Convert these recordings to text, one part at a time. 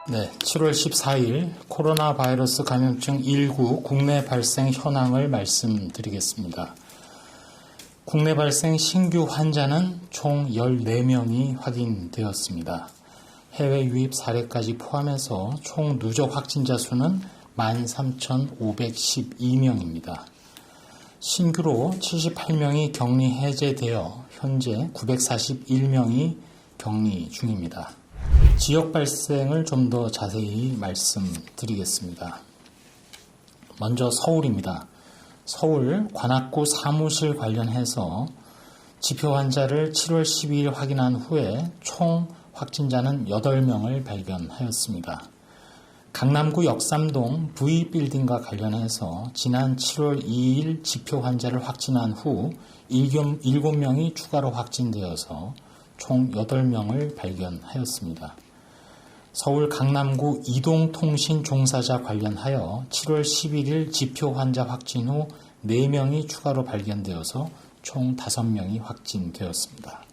네, 7월 14일 코로나 바이러스 감염증 19 국내 발생 현황을 말씀드리겠습니다. 국내 발생 신규 환자는 총 14명이 확인되었습니다. 해외 유입 사례까지 포함해서 총 누적 확진자 수는 13,512명입니다. 신규로 78명이 격리 해제되어 현재 941명이 격리 중입니다. 지역 발생을 좀 더 자세히 말씀드리겠습니다. 먼저 서울입니다. 서울 관악구 사무실 관련해서 지표 환자를 7월 12일 확인한 후에 총 확진자는 8명을 발견하였습니다. 강남구 역삼동 V빌딩과 관련해서 지난 7월 2일 지표 환자를 확진한 후 7명이 추가로 확진되어서 총 8명을 발견하였습니다. 서울 강남구 이동통신 종사자 관련하여 7월 11일 지표 환자 확진 후 4명이 추가로 발견되어서 총 5명이 확진되었습니다.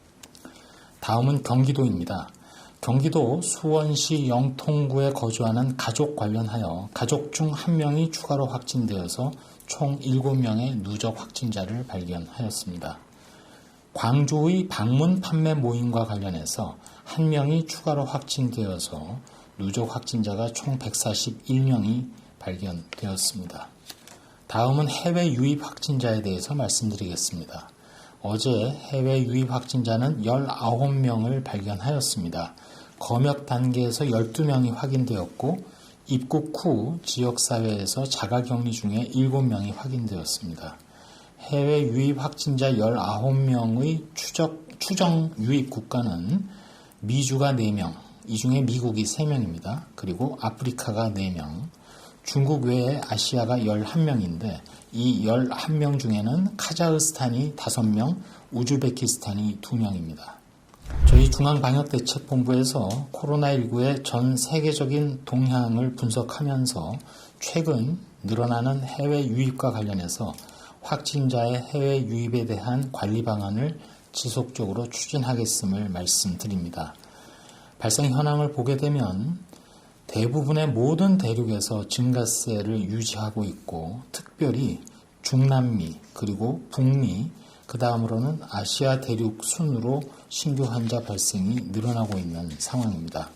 다음은 경기도입니다. 경기도 수원시 영통구에 거주하는 가족 관련하여 가족 중 1명이 추가로 확진되어서 총 7명의 누적 확진자를 발견하였습니다. 광주의 방문 판매 모임과 관련해서 1명이 추가로 확진되어서 누적 확진자가 총 141명이 발견되었습니다. 다음은 해외 유입 확진자에 대해서 말씀드리겠습니다. 어제 해외 유입 확진자는 19명을 발견하였습니다. 검역 단계에서 12명이 확인되었고 입국 후 지역사회에서 자가격리 중에 7명이 확인되었습니다. 해외 유입 확진자 19명의 추정 유입 국가는 미주가 4명, 이 중에 미국이 3명입니다. 그리고 아프리카가 4명, 중국 외에 아시아가 11명인데 이 11명 중에는 카자흐스탄이 5명, 우즈베키스탄이 2명입니다. 저희 중앙방역대책본부에서 코로나19의 전 세계적인 동향을 분석하면서 최근 늘어나는 해외 유입과 관련해서 확진자의 해외 유입에 대한 관리 방안을 지속적으로 추진하겠음을 말씀드립니다. 발생 현황을 보게 되면 대부분의 모든 대륙에서 증가세를 유지하고 있고 특별히 중남미 그리고 북미 그 다음으로는 아시아 대륙 순으로 신규 환자 발생이 늘어나고 있는 상황입니다.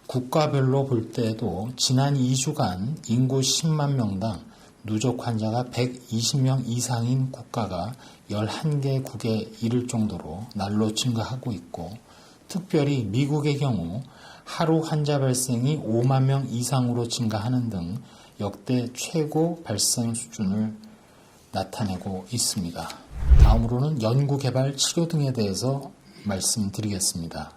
국가별로 볼 때에도 지난 2주간 인구 10만 명당 누적 환자가 120명 이상인 국가가 11개국에 이를 정도로 날로 증가하고 있고 특별히 미국의 경우 하루 환자 발생이 5만 명 이상으로 증가하는 등 역대 최고 발생 수준을 나타내고 있습니다. 다음으로는 연구개발 치료 등에 대해서 말씀드리겠습니다.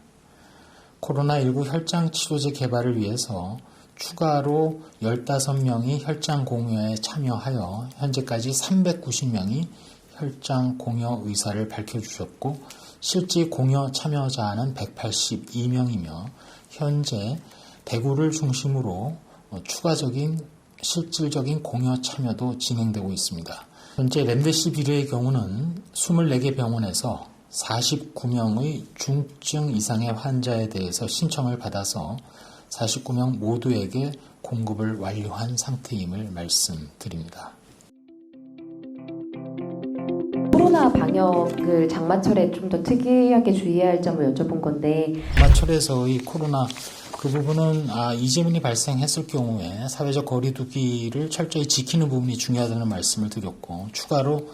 코로나19 혈장 치료제 개발을 위해서 추가로 15명이 혈장 공여에 참여하여 현재까지 390명이 혈장 공여 의사를 밝혀주셨고 실제 공여 참여자는 182명이며 현재 대구를 중심으로 추가적인 실질적인 공여 참여도 진행되고 있습니다. 현재 렘데시비르의 경우는 24개 병원에서 49명의 중증 이상의 환자에 대해서 신청을 받아서 49명 모두에게 공급을 완료한 상태임을 말씀드립니다. 코로나 방역을 장마철에 좀 더 특이하게 주의해야 할 점을 여쭤본 건데 장마철에서의 코로나 그 부분은 이재민이 발생했을 경우에 사회적 거리두기를 철저히 지키는 부분이 중요하다는 말씀을 드렸고 추가로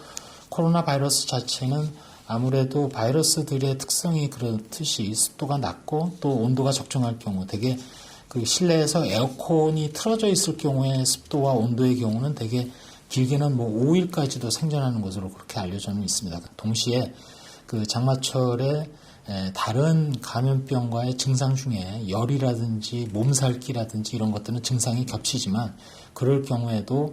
코로나 바이러스 자체는 아무래도 바이러스들의 특성이 그렇듯이 습도가 낮고 또 온도가 적정할 경우 되게 그 실내에서 에어컨이 틀어져 있을 경우에 습도와 온도의 경우는 되게 길게는 5일까지도 생존하는 것으로 그렇게 알려져 있습니다. 동시에 그 장마철에 다른 감염병과의 증상 중에 열이라든지 몸살기라든지 이런 것들은 증상이 겹치지만 그럴 경우에도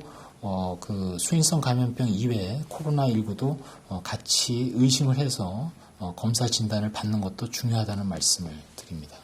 그 수인성 감염병 이외에 코로나19도 같이 의심을 해서 검사 진단을 받는 것도 중요하다는 말씀을 드립니다.